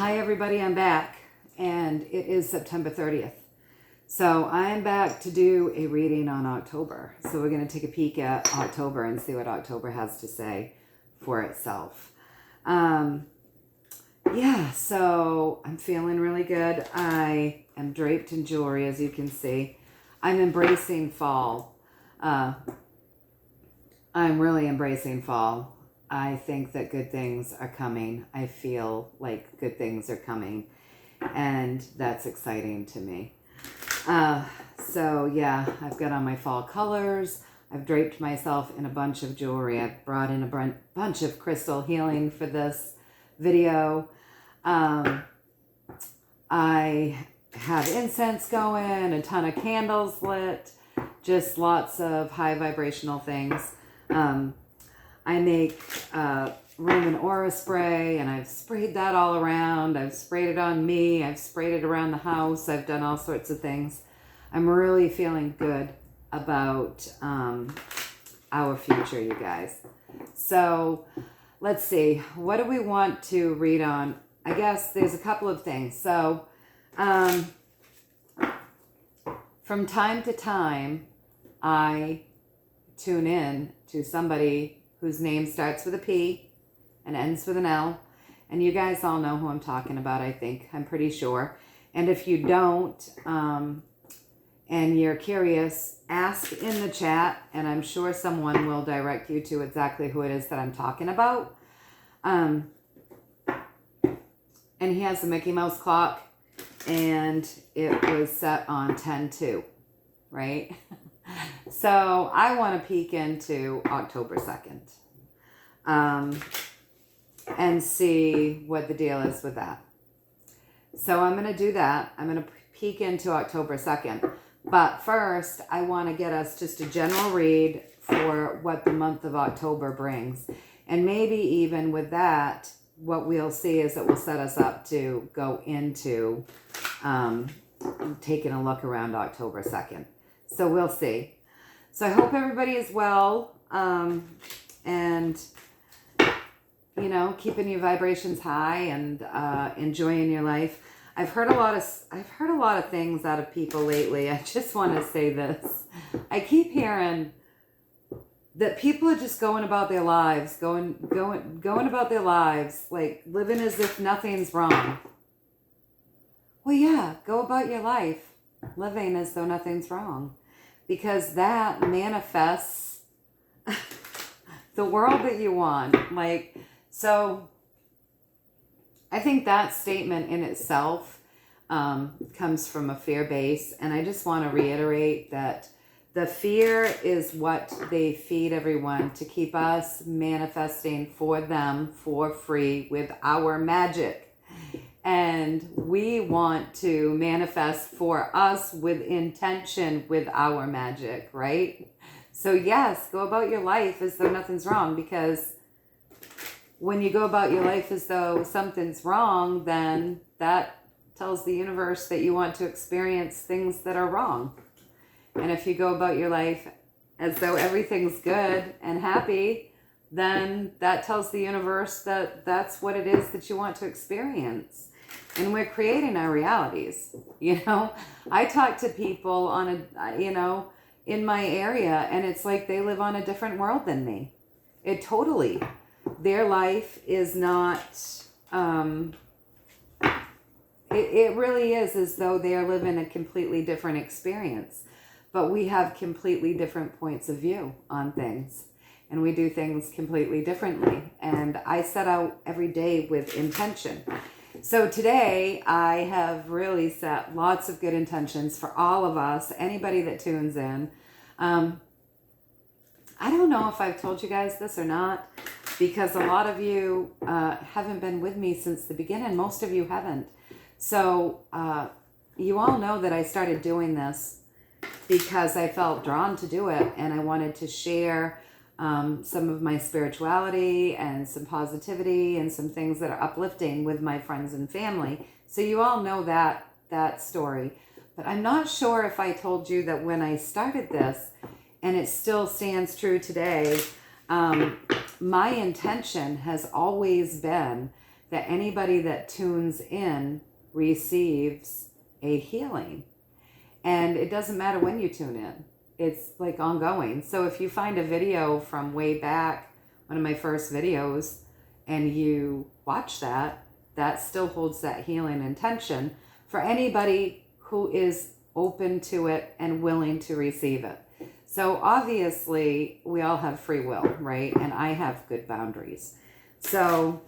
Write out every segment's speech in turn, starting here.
Hi everybody, I'm back, and it is September 30th. So I'm back to do a reading on October. So we're going to take a peek at October and see what October has to say for itself. So I'm feeling really good. I am draped in jewelry, as you can see. I'm embracing fall. I'm really embracing fall. I think that good things are coming. I feel like good things are coming, and that's exciting to me. I've got on my fall colors. I've draped myself in a bunch of jewelry. I've brought in a bunch of crystal healing for this video. I have incense going, a ton of candles lit, just lots of high vibrational things. I make room and aura spray, and I've sprayed that all around. I've sprayed it on me. I've sprayed it around the house. I've done all sorts of things. I'm really feeling good about our future, you guys. So let's see. What do we want to read on? I guess there's a couple of things. So from time to time, I tune in to somebody whose name starts with a P and ends with an L. And you guys all know who I'm talking about, I think. I'm pretty sure. And if you don't, and you're curious, ask in the chat, and I'm sure someone will direct you to exactly who it is that I'm talking about. And he has a Mickey Mouse clock, and it was set on 10/2, right? So I want to peek into October 2nd and see what the deal is with that. So I'm going to do that. I'm going to peek into October 2nd. But first, I want to get us just a general read for what the month of October brings. And maybe even with that, what we'll see is it will set us up to go into taking a look around October 2nd. So we'll see. So I hope everybody is well, and, you know, keeping your vibrations high and enjoying your life. I've heard a lot of things out of people lately. I just want to say this. I keep hearing that people are just going about their lives, going about their lives, like living as if nothing's wrong. Well, yeah, go about your life living as though nothing's wrong, because that manifests the world that you want. So I think that statement in itself comes from a fear base. And I just want to reiterate that the fear is what they feed everyone to keep us manifesting for them for free with our magic. And we want to manifest for us with intention with our magic, right? So yes, go about your life as though nothing's wrong, because when you go about your life as though something's wrong, then that tells the universe that you want to experience things that are wrong. And if you go about your life as though everything's good and happy, then that tells the universe that that's what it is that you want to experience. And we're creating our realities. You know, I talk to people in my area, and it's like they live on a different world than me. Their life is not, it really is as though they are living a completely different experience. But we have completely different points of view on things, and we do things completely differently. And I set out every day with intention. So today I have really set lots of good intentions for all of us, anybody that tunes in. I don't know if I've told you guys this or not, because a lot of you haven't been with me since the beginning. Most of you haven't. So you all know that I started doing this because I felt drawn to do it, and I wanted to share some of my spirituality and some positivity and some things that are uplifting with my friends and family. So you all know that story. But I'm not sure if I told you that when I started this, and it still stands true today, my intention has always been that anybody that tunes in receives a healing. And it doesn't matter when you tune in. It's like ongoing. So if you find a video from way back, one of my first videos, and you watch that, that still holds that healing intention for anybody who is open to it and willing to receive it. So obviously we all have free will, right? And I have good boundaries. So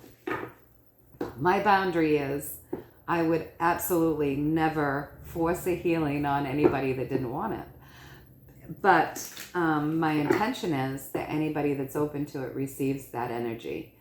my boundary is I would absolutely never force a healing on anybody that didn't want it. But my intention is that anybody that's open to it receives that energy.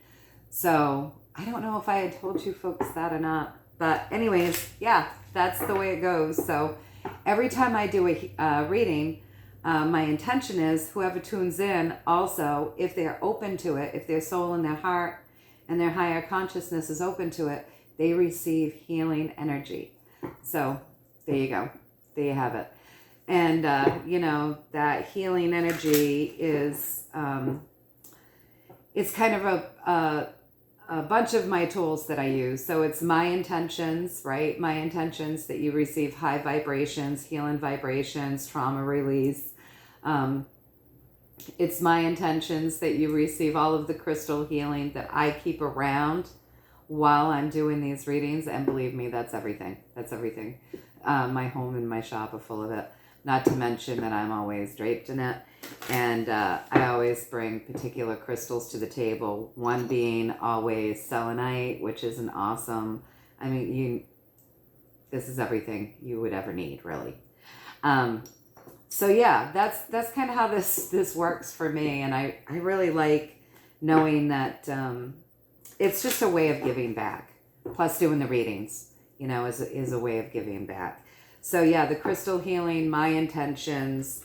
So I don't know if I had told you folks that or not. But anyways, yeah, that's the way it goes. So every time I do a reading, my intention is whoever tunes in also, if they're open to it, if their soul and their heart and their higher consciousness is open to it, they receive healing energy. So there you go. There you have it. And, that healing energy is, it's kind of a bunch of my tools that I use. So it's my intentions, right? My intentions that you receive high vibrations, healing vibrations, trauma release. It's my intentions that you receive all of the crystal healing that I keep around while I'm doing these readings. And believe me, that's everything. That's everything. My home and my shop are full of it. Not to mention that I'm always draped in it. And I always bring particular crystals to the table. One being always selenite, which is an awesome, this is everything you would ever need, really. So yeah, that's kind of how this works for me. And I really like knowing that it's just a way of giving back. Plus doing the readings, is a way of giving back. So yeah, the crystal healing, my intentions,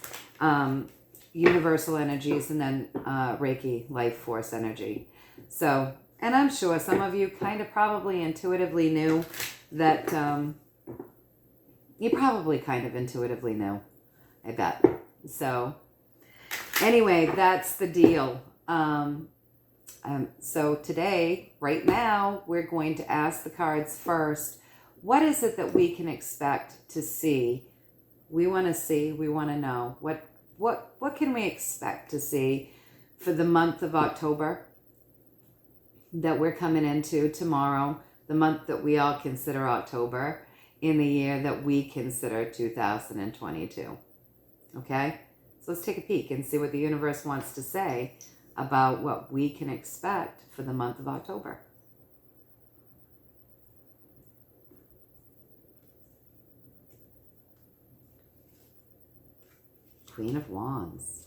universal energies, and then Reiki, life force energy. So, and I'm sure some of you kind of probably intuitively knew that, you probably kind of intuitively knew, I bet. So anyway, that's the deal. So today, right now, we're going to ask the cards first, what is it that we can expect to see? We want to see, we want to know. What can we expect to see for the month of October that we're coming into tomorrow, the month that we all consider October, in the year that we consider 2022. Okay? So let's take a peek and see what the universe wants to say about what we can expect for the month of October. Queen of Wands.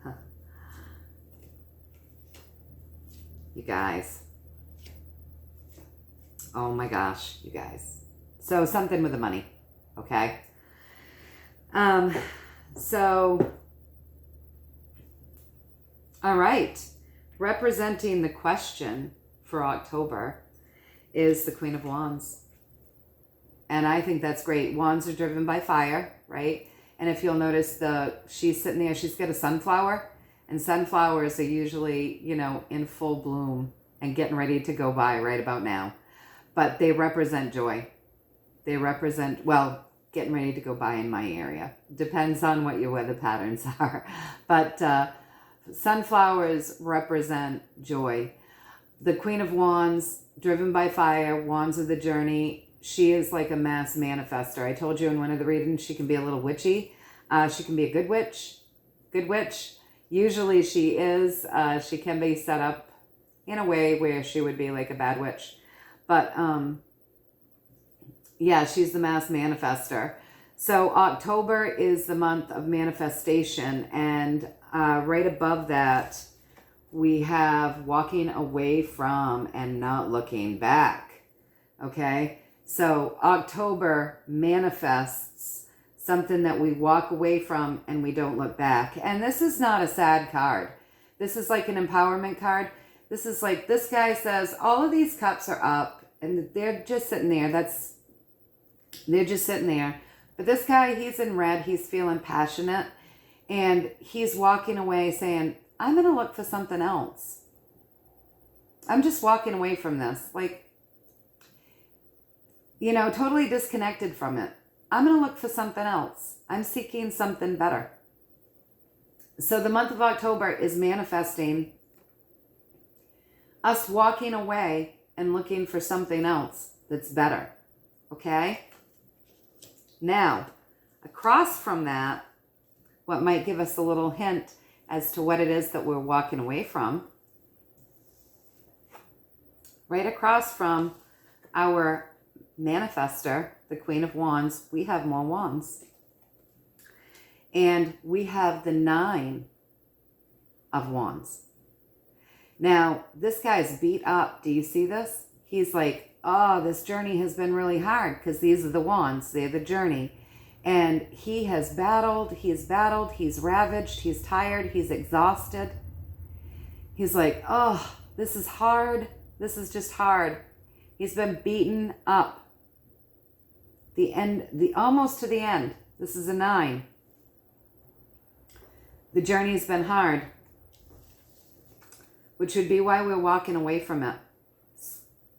Huh. You guys. Oh my gosh, you guys. So something with the money, okay? So, all right. Representing the question for October is the Queen of Wands. And I think that's great. Wands are driven by fire, right? And if you'll notice, she's sitting there, she's got a sunflower, and sunflowers are usually, in full bloom and getting ready to go by right about now. But they represent joy. They represent, getting ready to go by in my area. Depends on what your weather patterns are. But sunflowers represent joy. The Queen of Wands, driven by fire, wands of the journey. She is like a mass manifester. I told you in one of the readings she can be a little witchy. She can be a good witch. Good witch. Usually she is. She can be set up in a way where she would be like a bad witch. But yeah, she's the mass manifester. So October is the month of manifestation. And right above that, we have walking away from and not looking back. Okay? So October manifests something that we walk away from and we don't look back. And this is not a sad card. This is like an empowerment card. This is like, this guy says, all of these cups are up and they're just sitting there. They're just sitting there. But this guy, he's in red. He's feeling passionate. And he's walking away saying, I'm going to look for something else. I'm just walking away from this. Like, you know, totally disconnected from it. I'm going to look for something else. I'm seeking something better. So the month of October is manifesting us walking away and looking for something else that's better. Okay? Now, across from that, what might give us a little hint as to what it is that we're walking away from, right across from our manifester, the Queen of Wands, we have more wands. And we have the 9 of Wands. Now, this guy's beat up. Do you see this? He's like, oh, this journey has been really hard, because these are the wands. They're the journey. And he has battled, he's ravaged, he's tired, he's exhausted. He's like, oh, this is hard. This is just hard. He's been beaten up. Almost to the end. This is a 9. The journey's been hard, which would be why we're walking away from it,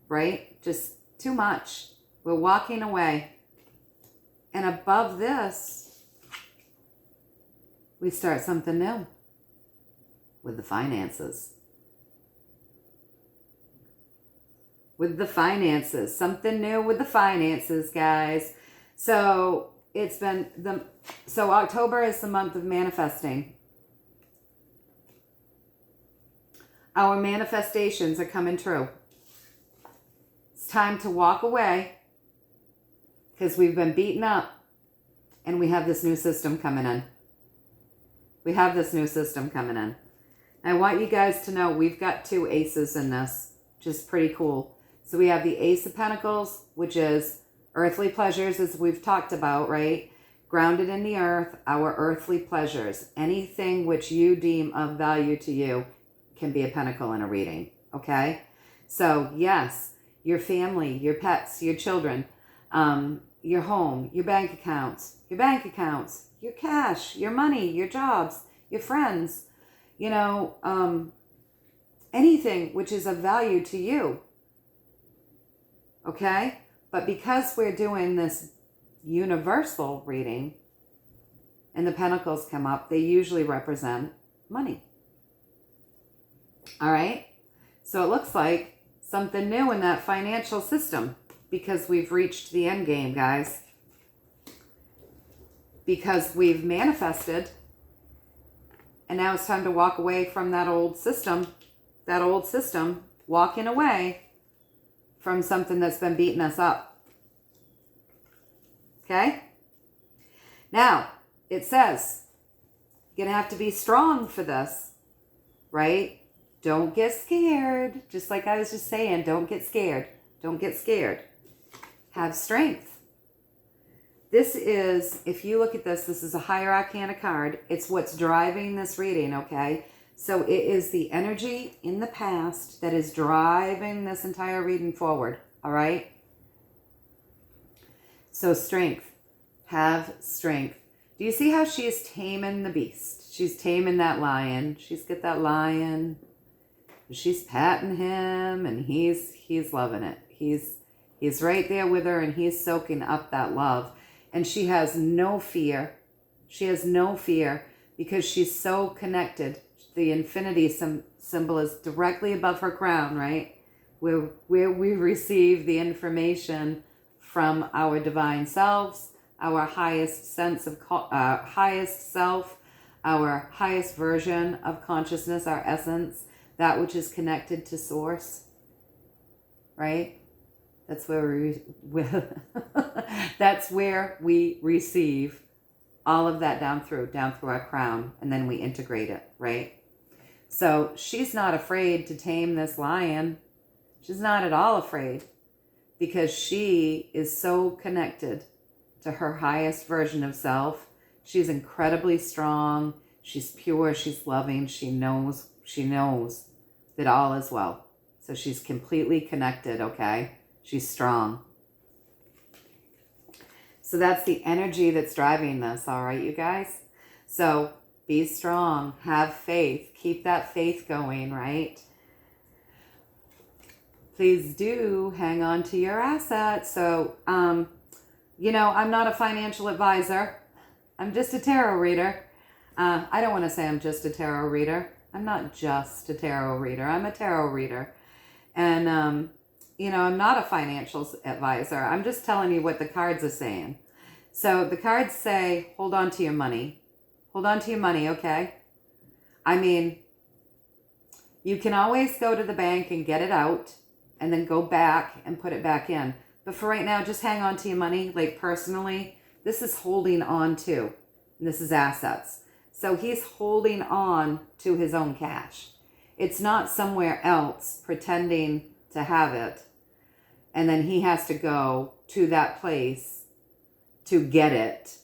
right? Just too much. We're walking away. And above this, we start something new with the finances. With the finances. Something new with the finances, guys. So so October is the month of manifesting. Our manifestations are coming true. It's time to walk away, because we've been beaten up, and we have this new system coming in. We have this new system coming in. I want you guys to know we've got 2 aces in this, which is pretty cool. So we have the Ace of Pentacles, which is earthly pleasures, as we've talked about, right? Grounded in the earth, our earthly pleasures. Anything which you deem of value to you can be a pentacle in a reading, okay? So yes, your family, your pets, your children, your home, your bank accounts, your cash, your money, your jobs, your friends, you know, anything which is of value to you, okay? But because we're doing this universal reading and the pentacles come up, they usually represent money. All right? So it looks like something new in that financial system, because we've reached the end game, guys. Because we've manifested, and now it's time to walk away from that old system, walking away from something that's been beating us up. Okay? Now, it says, you're going to have to be strong for this, right? Don't get scared. Just like I was just saying, don't get scared. Don't get scared. Have strength. This is, if you look at this, this is a higher arcana card. It's what's driving this reading, okay? So it is the energy in the past that is driving this entire reading forward, all right? So strength. Have strength. Do you see how she is taming the beast? She's taming that lion. She's got that lion. She's patting him, and he's loving it. He's right there with her, and he's soaking up that love. And she has no fear. She has no fear because she's so connected. The infinity symbol is directly above her crown, right? Where we receive the information from our divine selves, our highest sense of highest self, our highest version of consciousness, our essence, that which is connected to source, right? That's where that's where we receive all of that down through our crown, and then we integrate it, right? So she's not afraid to tame this lion. She's not at all afraid, because she is so connected to her highest version of self. She's incredibly strong. She's pure. She's loving. She knows that all is well. So she's completely connected, okay? She's strong. So that's the energy that's driving this, all right, you guys? So be strong, have faith, keep that faith going, right? Please do hang on to your assets. So, you know, I'm not a financial advisor. I'm just a tarot reader. I don't want to say I'm just a tarot reader. I'm not just a tarot reader. I'm a tarot reader. And, you know, I'm not a financial advisor. I'm just telling you what the cards are saying. So the cards say, hold on to your money. Hold on to your money, okay? I mean, you can always go to the bank and get it out and then go back and put it back in. But for right now, just hang on to your money. Like personally, this is holding on to. And this is assets. So he's holding on to his own cash. It's not somewhere else pretending to have it. And then he has to go to that place to get it.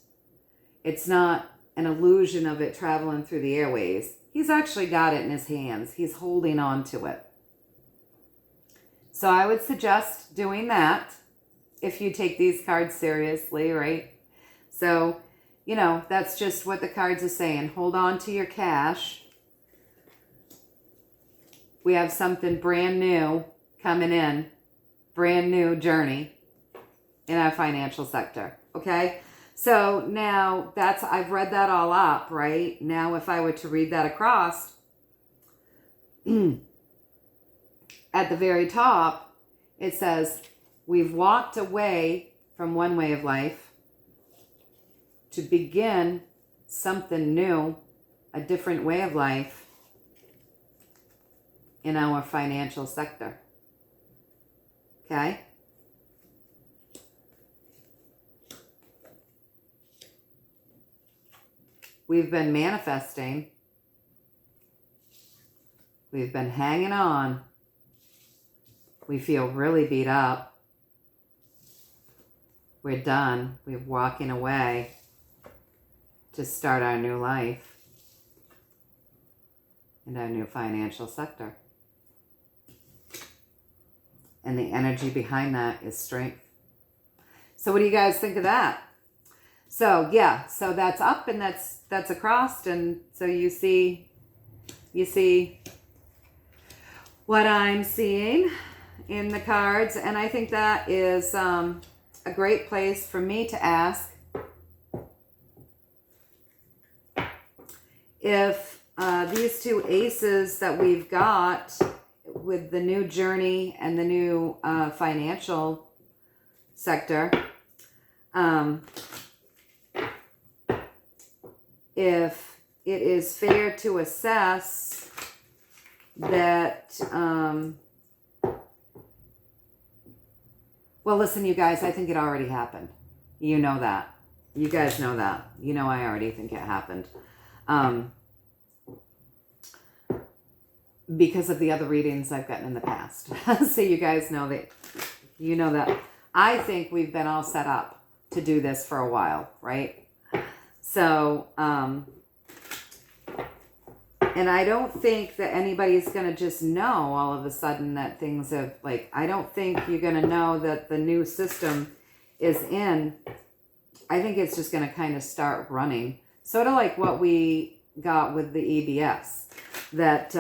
It's not an illusion of it traveling through the airways. He's actually got it in his hands. He's holding on to it. So I would suggest doing that if you take these cards seriously, right? So, you know, that's just what the cards are saying. Hold on to your cash. We have something brand new coming in. Brand new journey in our financial sector. Okay? So now I've read that all up, right? Now if I were to read that across, at the very top, it says, we've walked away from one way of life to begin something new, a different way of life in our financial sector. Okay? We've been manifesting. We've been hanging on. We feel really beat up. We're done. We're walking away to start our new life in our new financial sector. And the energy behind that is strength. So what do you guys think of that? So yeah, so that's up and that's across, and so you see what I'm seeing in the cards, and I think that is a great place for me to ask if these two aces that we've got with the new journey and the new financial sector, if it is fair to assess that, well, listen, you guys, I think it already happened. You know that. You guys know that. You know I already think it happened. Because of the other readings I've gotten in the past. So you guys know that, you know that. I think we've been all set up to do this for a while, right? So, and I don't think that anybody's going to just know all of a sudden that things have, like, I don't think you're going to know that the new system is in. I think it's just going to kind of start running. Sort of like what we got with the EBS. That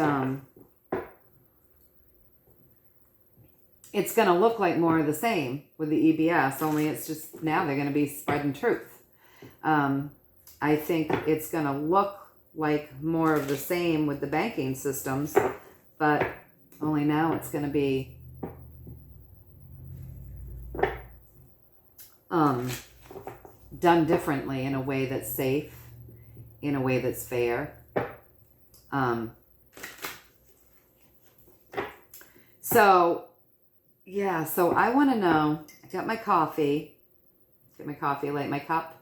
it's going to look like more of the same with the EBS, only it's just now they're going to be spreading truth. I think it's going to look like more of the same with the banking systems, but only now it's going to be done differently in a way that's safe, in a way that's fair. So, yeah, so I want to know, I got my coffee, light my cup,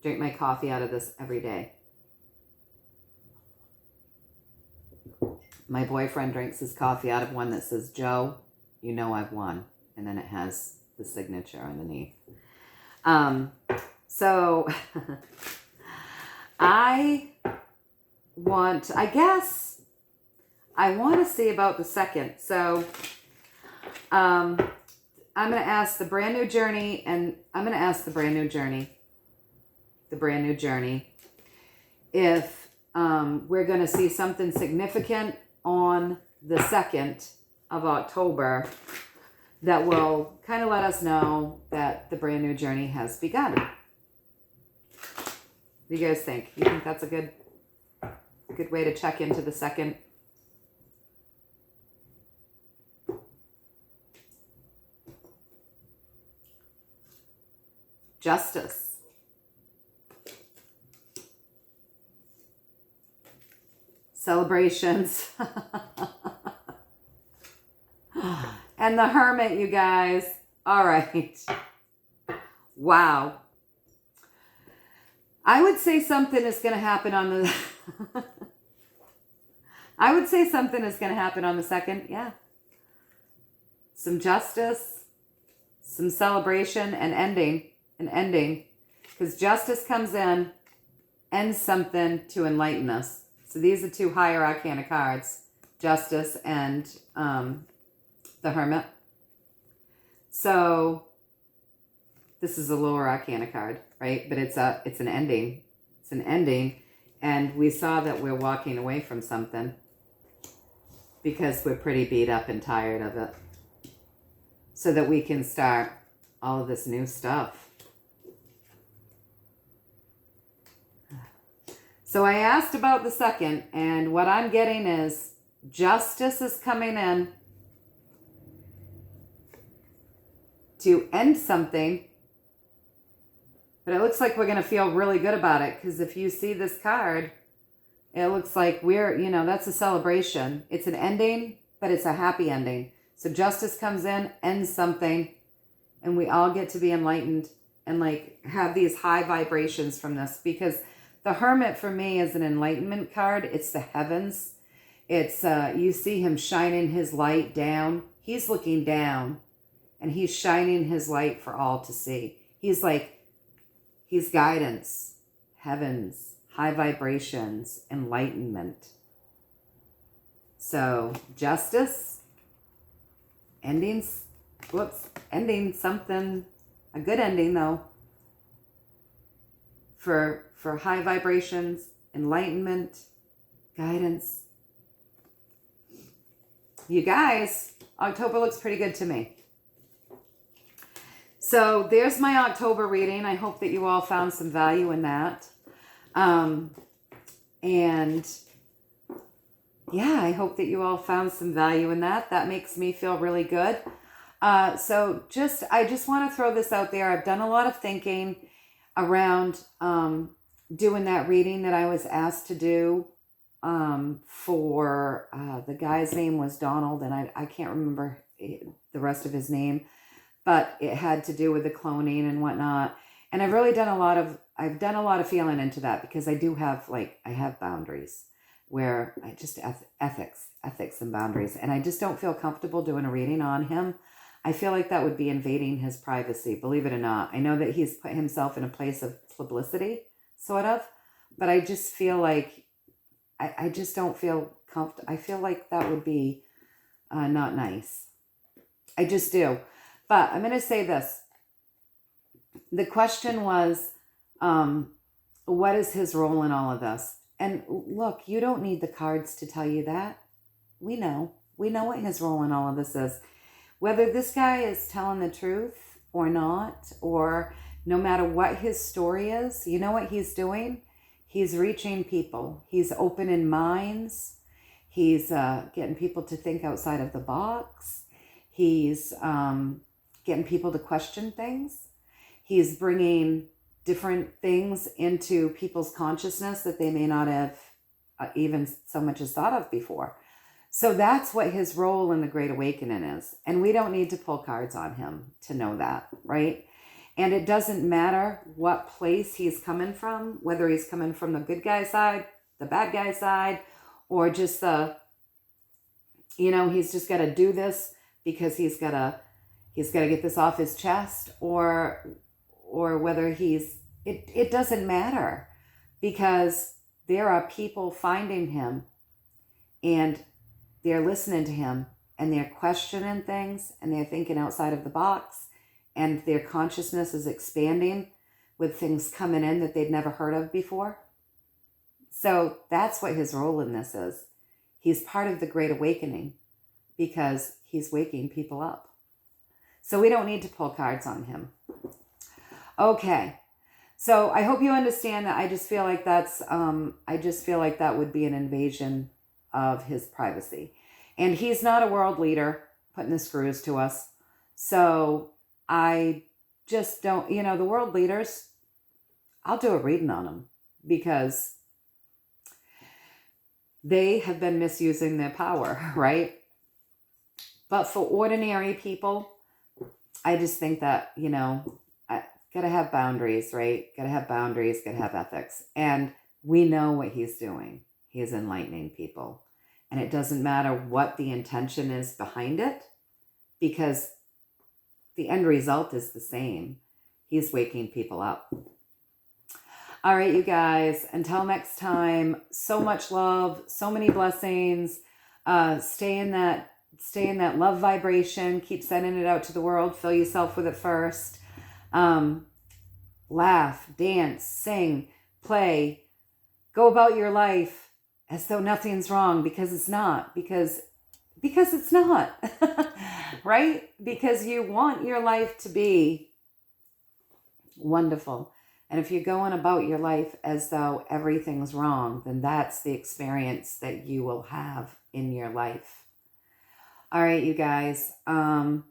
drink my coffee out of this every day. My boyfriend drinks his coffee out of one that says, Joe, you know I've won. And then it has the signature underneath. So I want to see about the second. So I'm I'm going to ask the brand new journey, and I'm going to ask the brand new journey, if we're going to see something significant on the 2nd of October that will kind of let us know that the brand new journey has begun. What do you guys think? You think that's a good way to check into the 2nd? Justice. Celebrations. And the Hermit, you guys. All right. Wow. I would say something is going to happen on the... I would say something is going to happen on the 2nd. Yeah. Some justice, some celebration, and ending. Because justice comes in, ends something to enlighten us. So these are 2 higher arcana cards. Justice and the Hermit. So this is a lower arcana card, right? But it's an ending. It's an ending. And we saw that we're walking away from something because we're pretty beat up and tired of it. So that we can start all of this new stuff. So I asked about the 2nd, and what I'm getting is justice is coming in to end something, but it looks like we're going to feel really good about it, because if you see this card, it looks like that's a celebration. It's an ending, but it's a happy ending. So justice comes in, ends something, and we all get to be enlightened and have these high vibrations from this, because the Hermit for me is an enlightenment card. It's the heavens. It's you see him shining his light down. He's looking down and he's shining his light for all to see. He's guidance, heavens, high vibrations, enlightenment. So justice, ending something, a good ending though, for high vibrations, enlightenment, guidance. You guys, October looks pretty good to me. So there's my October reading. I hope that you all found some value in that. And yeah, I hope that you all found some value in that. That makes me feel really good. So I just want to throw this out there. I've done a lot of thinking around doing that reading that I was asked to do for the guy's name was Donald, and I can't remember the rest of his name, but it had to do with the cloning and whatnot. And I've really done a lot of feeling into that, because I do have I have boundaries where I just ethics and boundaries, and I just don't feel comfortable doing a reading on him. I feel like that would be invading his privacy, believe it or not. I know that he's put himself in a place of publicity, sort of, but I just feel like I just don't feel comfortable. I feel like that would be not nice. I just do. But I'm going to say this. The question was, what is his role in all of this? And look, you don't need the cards to tell you that. We know what his role in all of this is. Whether this guy is telling the truth or not, or no matter what his story is, you know what he's doing? He's reaching people. He's opening minds. He's getting people to think outside of the box. He's getting people to question things. He's bringing different things into people's consciousness that they may not have even so much as thought of before. So that's what his role in the Great Awakening is. And we don't need to pull cards on him to know that, right? And it doesn't matter what place he's coming from, whether he's coming from the good guy side, the bad guy side, or just he's just got to do this because he's got to get this off his chest, or whether it doesn't matter, because there are people finding him and they're listening to him and they're questioning things and they're thinking outside of the box and their consciousness is expanding with things coming in that they'd never heard of before. So that's what his role in this is. He's part of the Great Awakening because he's waking people up. So we don't need to pull cards on him. Okay. So I hope you understand that. I just feel like that would be an invasion of his privacy. And he's not a world leader putting the screws to us. So I just don't, the world leaders, I'll do a reading on them because they have been misusing their power, right? But for ordinary people, I just think that, got to have boundaries, right? Got to have boundaries, got to have ethics. And we know what he's doing. He is enlightening people. And it doesn't matter what the intention is behind it because the end result is the same. He's waking people up. All right, you guys, until next time, so much love, so many blessings. Stay in that love vibration. Keep sending it out to the world. Fill yourself with it first. Laugh, dance, sing, play, go about your life as though nothing's wrong because it's not, because it's not, right? Because you want your life to be wonderful. And if you're going about your life as though everything's wrong, then that's the experience that you will have in your life. All right, you guys. John,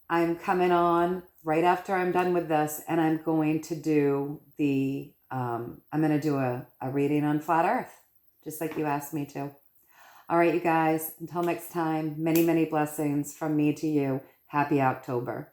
I'm coming on right after I'm done with this, and I'm going to do a reading on Flat Earth, just like you asked me to. All right, you guys, until next time, many, many blessings from me to you. Happy October.